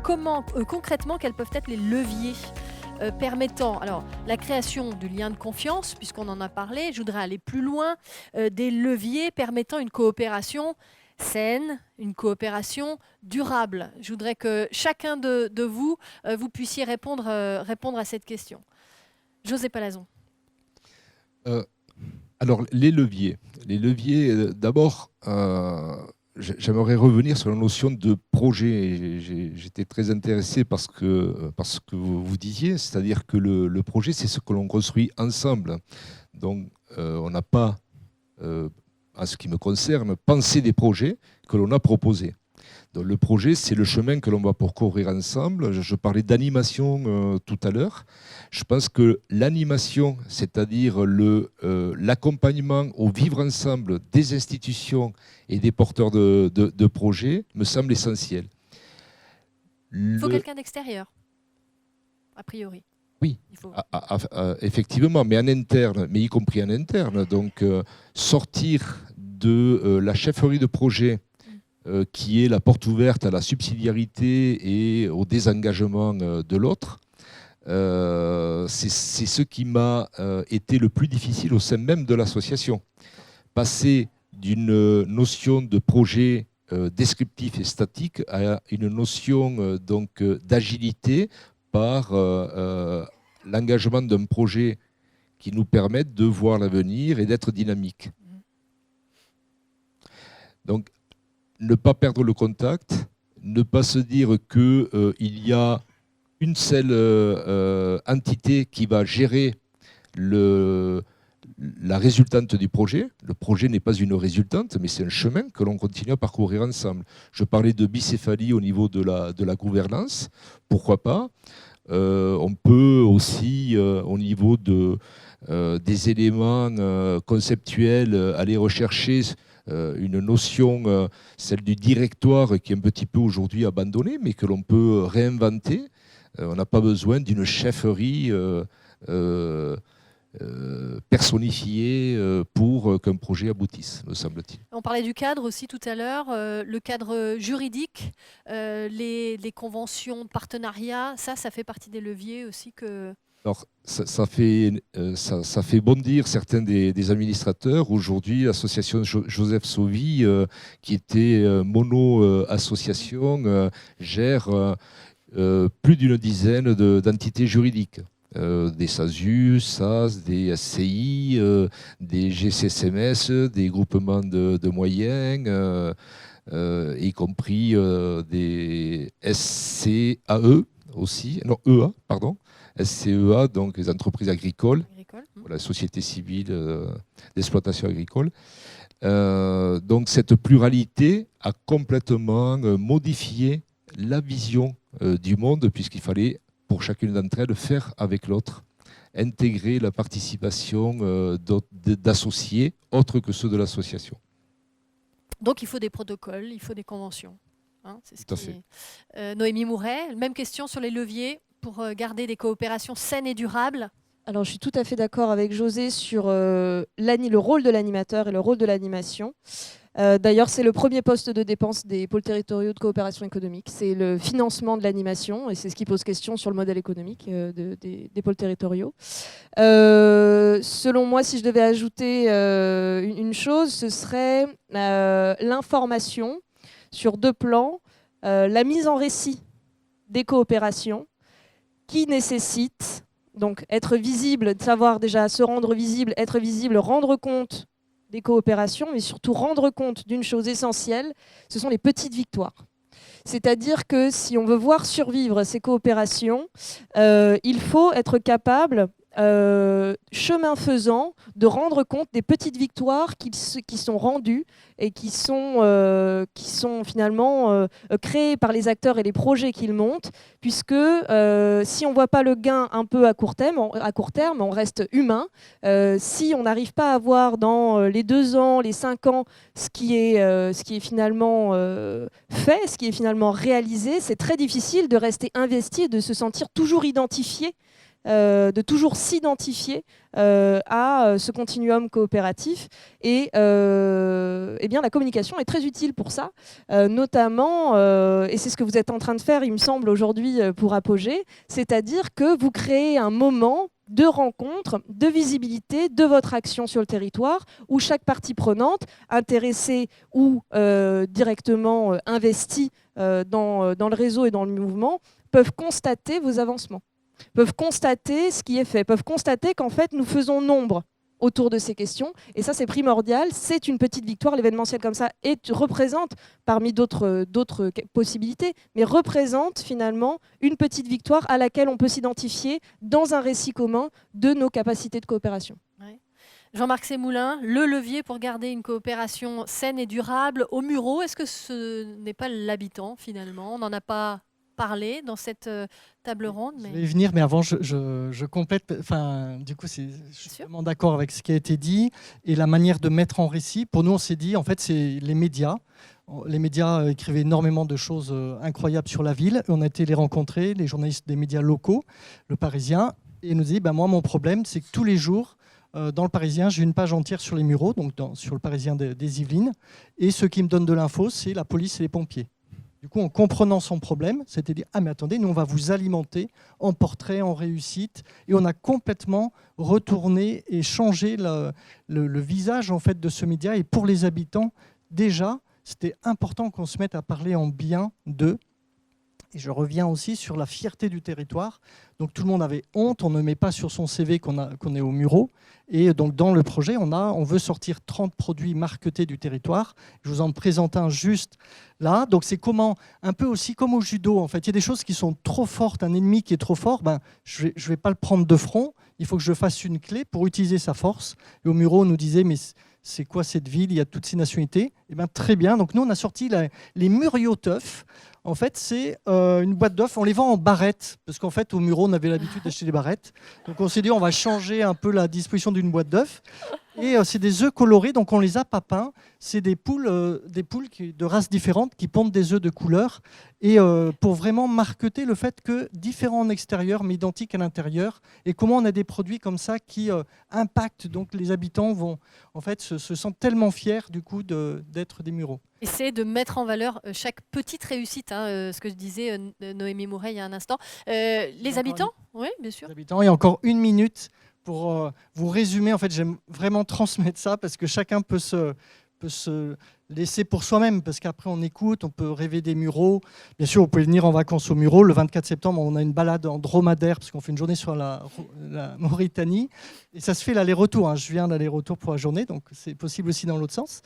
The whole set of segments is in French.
comment, concrètement, quels peuvent être les leviers permettant alors, la création du lien de confiance, puisqu'on en a parlé, je voudrais aller plus loin, des leviers permettant une coopération saine, une coopération durable. Je voudrais que chacun de vous, vous puissiez répondre à cette question. José Palazon. Alors, les leviers. D'abord, j'aimerais revenir sur la notion de projet. J'étais très intéressé par ce que vous disiez, c'est-à-dire que le projet, c'est ce que l'on construit ensemble. Donc, on n'a pas, en ce qui me concerne, pensé des projets que l'on a proposés. Donc, le projet, c'est le chemin que l'on va parcourir ensemble. Je parlais d'animation tout à l'heure. Je pense que l'animation, c'est-à-dire l'accompagnement au vivre ensemble des institutions et des porteurs de projets, me semble essentiel. Il faut quelqu'un d'extérieur, a priori. Oui, effectivement, mais en interne, mais y compris en interne. Donc, sortir de la chefferie de projet qui est la porte ouverte à la subsidiarité et au désengagement de l'autre. C'est ce qui m'a été le plus difficile au sein même de l'association. Passer d'une notion de projet descriptif et statique à une notion d'agilité par l'engagement d'un projet qui nous permette de voir l'avenir et d'être dynamique. Donc, ne pas perdre le contact, ne pas se dire qu'il y a une seule entité qui va gérer la résultante du projet. Le projet n'est pas une résultante, mais c'est un chemin que l'on continue à parcourir ensemble. Je parlais de bicéphalie au niveau de la gouvernance, pourquoi pas. On peut aussi, au niveau des éléments conceptuels, aller rechercher une notion, celle du directoire, qui est un petit peu aujourd'hui abandonnée, mais que l'on peut réinventer. On n'a pas besoin d'une chefferie personnifiée pour qu'un projet aboutisse, me semble-t-il. On parlait du cadre aussi tout à l'heure, le cadre juridique, les conventions de partenariat, ça fait partie des leviers aussi que... Alors, ça fait bondir certains des administrateurs. Aujourd'hui, l'association Joseph Sauvy, qui était mono-association, gère plus d'une dizaine d'entités juridiques. Des SASU, SAS, des SCI, des GCSMS, des groupements de moyens, y compris des SCAE aussi, non, EA, pardon. SCEA, donc les entreprises agricoles, la société civile d'exploitation agricole. Donc cette pluralité a complètement modifié la vision du monde, puisqu'il fallait, pour chacune d'entre elles, faire avec l'autre, intégrer la participation d'associés autres que ceux de l'association. Donc il faut des protocoles, il faut des conventions. Hein, Tout à fait. Noémie Mouret, même question sur les leviers pour garder des coopérations saines et durables. Alors, je suis tout à fait d'accord avec José sur le rôle de l'animateur et le rôle de l'animation. D'ailleurs, c'est le premier poste de dépense des pôles territoriaux de coopération économique. C'est le financement de l'animation, et c'est ce qui pose question sur le modèle économique des pôles territoriaux. Selon moi, si je devais ajouter une chose, ce serait l'information sur deux plans, la mise en récit des coopérations, qui nécessite donc être visible, savoir déjà se rendre visible, être visible, rendre compte des coopérations, mais surtout rendre compte d'une chose essentielle, ce sont les petites victoires. C'est-à-dire que si on veut voir survivre ces coopérations, il faut être capable, chemin faisant, de rendre compte des petites victoires qui sont rendues et qui sont finalement créées par les acteurs et les projets qu'ils montent, puisque si on ne voit pas le gain un peu à court terme, on reste humain. Si on n'arrive pas à voir dans les 2 ans, les 5 ans, ce qui est finalement fait, ce qui est finalement réalisé, c'est très difficile de rester investi, de se sentir toujours identifié de toujours s'identifier à ce continuum coopératif. Et eh bien, la communication est très utile pour ça, notamment, et c'est ce que vous êtes en train de faire, il me semble, aujourd'hui pour Apogée, c'est-à-dire que vous créez un moment de rencontre, de visibilité de votre action sur le territoire, où chaque partie prenante, intéressée ou directement investie dans le réseau et dans le mouvement, peuvent constater vos avancements, peuvent constater ce qui est fait, peuvent constater qu'en fait nous faisons nombre autour de ces questions. Et ça, c'est primordial. C'est une petite victoire. L'événementiel comme ça représente, parmi d'autres possibilités, mais représente finalement une petite victoire à laquelle on peut s'identifier dans un récit commun de nos capacités de coopération. Ouais. Jean-Marc Sémoulin, le levier pour garder une coopération saine et durable au Murau, est-ce que ce n'est pas l'habitant finalement? On n'en a pas parlé dans cette table ronde. Je vais y venir, mais avant, je complète. Enfin, du coup, je suis vraiment d'accord avec ce qui a été dit et la manière de mettre en récit. Pour nous, on s'est dit, en fait, c'est les médias. Les médias écrivaient énormément de choses incroyables sur la ville. On a été les rencontrer, les journalistes des médias locaux, le Parisien, et ils nous disaient, moi, mon problème, c'est que tous les jours, dans le Parisien, j'ai une page entière sur les Mureaux, donc sur le Parisien des Yvelines, et ce qui me donne de l'info, c'est la police et les pompiers. Du coup, en comprenant son problème, c'était dire « Ah, mais attendez, nous, on va vous alimenter en portraits, en réussite. » Et on a complètement retourné et changé le visage en fait, de ce média. Et pour les habitants, déjà, c'était important qu'on se mette à parler en bien d'eux. Et je reviens aussi sur la fierté du territoire. Donc tout le monde avait honte, on ne met pas sur son CV qu'on est au Murau. Et donc dans le projet, on veut sortir 30 produits marketés du territoire. Je vous en présente un juste là. Donc c'est un peu aussi comme au judo. En fait, il y a des choses qui sont trop fortes. Un ennemi qui est trop fort, je vais pas le prendre de front. Il faut que je fasse une clé pour utiliser sa force. Et au Murau, on nous disait, mais c'est quoi cette ville? Il y a toutes ces nationalités. Et bien très bien. Donc nous, on a sorti les Murio Teuf. En fait, c'est une boîte d'œufs. On les vend en barrettes, parce qu'en fait, au Murau, on avait l'habitude d'acheter des barrettes. Donc, on s'est dit, on va changer un peu la disposition d'une boîte d'œufs. Et c'est des œufs colorés, donc on les a pas peints. C'est des poules de races différentes qui pondent des œufs de couleur. Et pour vraiment marketer le fait que différents en extérieur, mais identiques à l'intérieur. Et comment on a des produits comme ça qui impactent. Donc, les habitants vont, en fait, se sentent tellement fiers, du coup, d'être des Mureaux. Et c'est de mettre en valeur chaque petite réussite, ce que disait Noémie Mouret il y a un instant. Les habitants, oui, bien sûr. Les habitants, il y a encore 1 minute pour vous résumer. En fait, j'aime vraiment transmettre ça parce que chacun peut se laisser pour soi-même, parce qu'après on écoute, on peut rêver des Mureaux. Bien sûr, vous pouvez venir en vacances aux Mureaux. Le 24 septembre, on a une balade en dromadaire, parce qu'on fait une journée sur la Mauritanie. Et ça se fait l'aller-retour. Je viens d'aller-retour pour la journée, donc c'est possible aussi dans l'autre sens.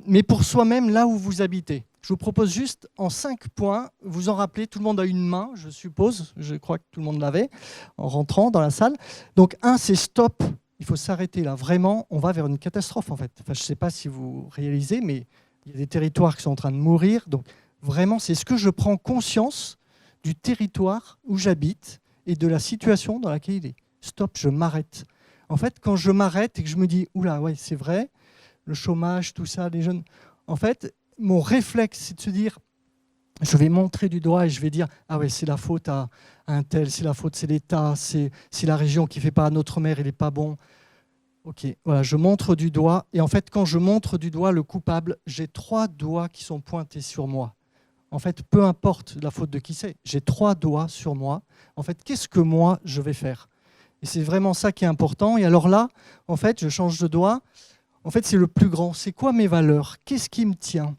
Mais pour soi-même, là où vous habitez. Je vous propose juste en 5 points, vous en rappelez, tout le monde a une main, je suppose, je crois que tout le monde l'avait en rentrant dans la salle. Donc 1, c'est stop, il faut s'arrêter là, vraiment, on va vers une catastrophe en fait. Enfin, je ne sais pas si vous réalisez, mais il y a des territoires qui sont en train de mourir. Donc vraiment, c'est ce que je prends conscience du territoire où j'habite et de la situation dans laquelle il est. Stop, je m'arrête. En fait, quand je m'arrête et que je me dis, oula, ouais, c'est vrai, le chômage, tout ça, les jeunes. En fait, mon réflexe, c'est de se dire, je vais montrer du doigt et je vais dire, ah ouais, c'est la faute à un tel, c'est la faute, c'est l'État, c'est la région qui ne fait pas, notre maire, il n'est pas bon. Ok, voilà, je montre du doigt. Et en fait, quand je montre du doigt le coupable, j'ai 3 doigts qui sont pointés sur moi. En fait, peu importe la faute de qui c'est, j'ai 3 doigts sur moi. En fait, qu'est-ce que moi, je vais faire? Et c'est vraiment ça qui est important. Et alors là, en fait, je change de doigt. En fait, c'est le plus grand. C'est quoi mes valeurs? Qu'est-ce qui me tient?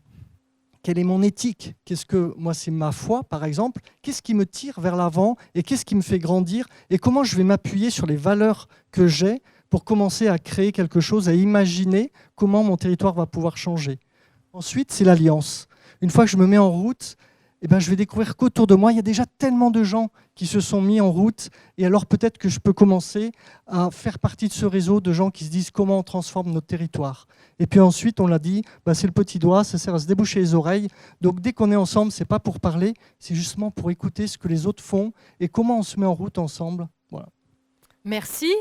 Quelle est mon éthique? Qu'est-ce que moi, c'est ma foi, par exemple? Qu'est-ce qui me tire vers l'avant et qu'est-ce qui me fait grandir? Et comment je vais m'appuyer sur les valeurs que j'ai pour commencer à créer quelque chose, à imaginer comment mon territoire va pouvoir changer? Ensuite, c'est l'alliance. Une fois que je me mets en route, je vais découvrir qu'autour de moi, il y a déjà tellement de gens qui se sont mis en route. Et alors peut-être que je peux commencer à faire partie de ce réseau de gens qui se disent comment on transforme notre territoire. Et puis ensuite, on l'a dit, c'est le petit doigt, ça sert à se déboucher les oreilles. Donc dès qu'on est ensemble, ce n'est pas pour parler, c'est justement pour écouter ce que les autres font et comment on se met en route ensemble. Voilà. Merci.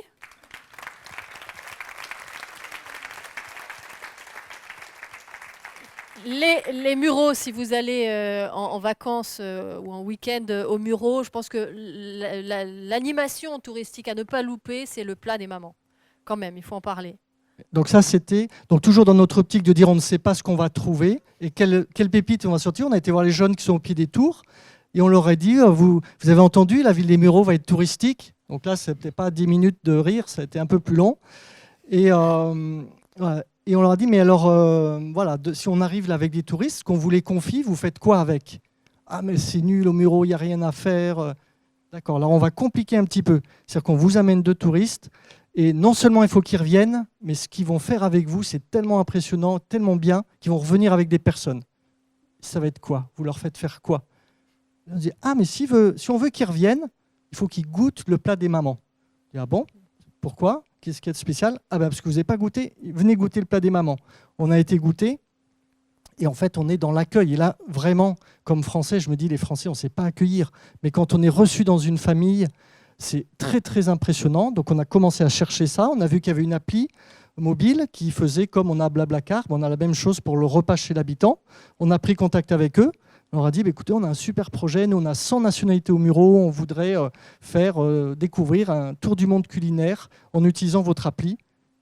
Les Mureaux, si vous allez en vacances ou en week-end aux Mureaux, je pense que l'animation touristique à ne pas louper, c'est le plat des mamans. Quand même, il faut en parler. Donc ça, c'était donc toujours dans notre optique de dire on ne sait pas ce qu'on va trouver et quelle pépite on va sortir. On a été voir les jeunes qui sont au pied des tours et on leur a dit vous avez entendu, la ville des Mureaux va être touristique. Donc là, c'était pas 10 minutes de rire, ça a été un peu plus long. Et, voilà. Et on leur a dit mais alors voilà, si on arrive là avec des touristes, qu'on vous les confie, vous faites quoi avec? Ah mais c'est nul, aux Mureaux, il n'y a rien à faire. D'accord, là on va compliquer un petit peu. C'est-à-dire qu'on vous amène deux touristes. Et non seulement il faut qu'ils reviennent, mais ce qu'ils vont faire avec vous, c'est tellement impressionnant, tellement bien, qu'ils vont revenir avec des personnes. Ça va être quoi? Vous leur faites faire quoi? On dit, ah, mais si on veut qu'ils reviennent, il faut qu'ils goûtent le plat des mamans. On dit, ah bon? Pourquoi? Qu'est-ce qu'il y a de spécial? Ah ben parce que vous n'avez pas goûté, venez goûter le plat des mamans. On a été goûter, et en fait, on est dans l'accueil. Et là, vraiment, comme Français, je me dis, les Français, on ne sait pas accueillir. Mais quand on est reçu dans une famille, c'est très, très impressionnant. Donc, on a commencé à chercher ça. On a vu qu'il y avait une appli mobile qui faisait comme on a Blablacar. On a la même chose pour le repas chez l'habitant. On a pris contact avec eux. On leur a dit, bah, écoutez, on a un super projet. Nous, on a 100 nationalités aux Mureaux. On voudrait faire découvrir un tour du monde culinaire en utilisant votre appli.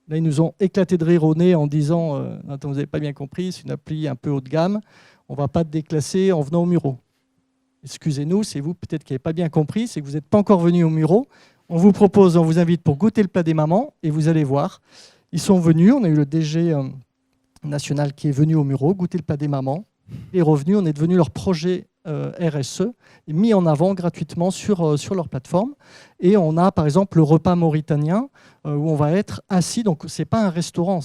Là, ils nous ont éclaté de rire au nez en disant, attends, vous n'avez pas bien compris, c'est une appli un peu haut de gamme. On ne va pas te déclasser en venant aux Mureaux. Excusez-nous, c'est vous peut-être qui n'avez pas bien compris, c'est que vous n'êtes pas encore venu aux Mureaux. On vous propose, on vous invite pour goûter le plat des mamans et vous allez voir. Ils sont venus, on a eu le DG national qui est venu aux Mureaux, goûter le plat des mamans. Et revenu, on est devenu leur projet RSE, mis en avant gratuitement sur leur plateforme. Et on a par exemple le repas mauritanien où on va être assis. Donc ce n'est pas un restaurant,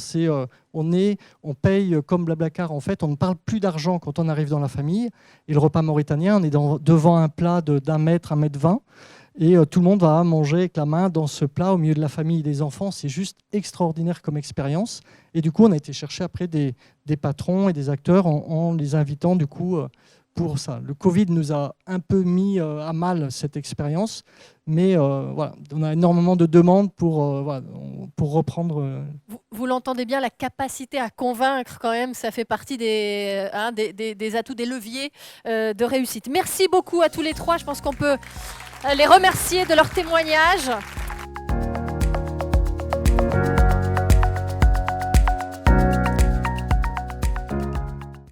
on paye comme Blablacar. En fait, on ne parle plus d'argent quand on arrive dans la famille. Et le repas mauritanien, on est devant un plat d'1 mètre, 1,20 m. Et tout le monde va manger avec la main dans ce plat au milieu de la famille et des enfants. C'est juste extraordinaire comme expérience. Et du coup, on a été chercher après des patrons et des acteurs en les invitant du coup pour ça. Le Covid nous a un peu mis à mal cette expérience, mais voilà, on a énormément de demandes pour reprendre. Vous l'entendez bien, la capacité à convaincre quand même, ça fait partie des atouts, des leviers de réussite. Merci beaucoup à tous les trois. Je pense qu'on peut les remercier de leur témoignage.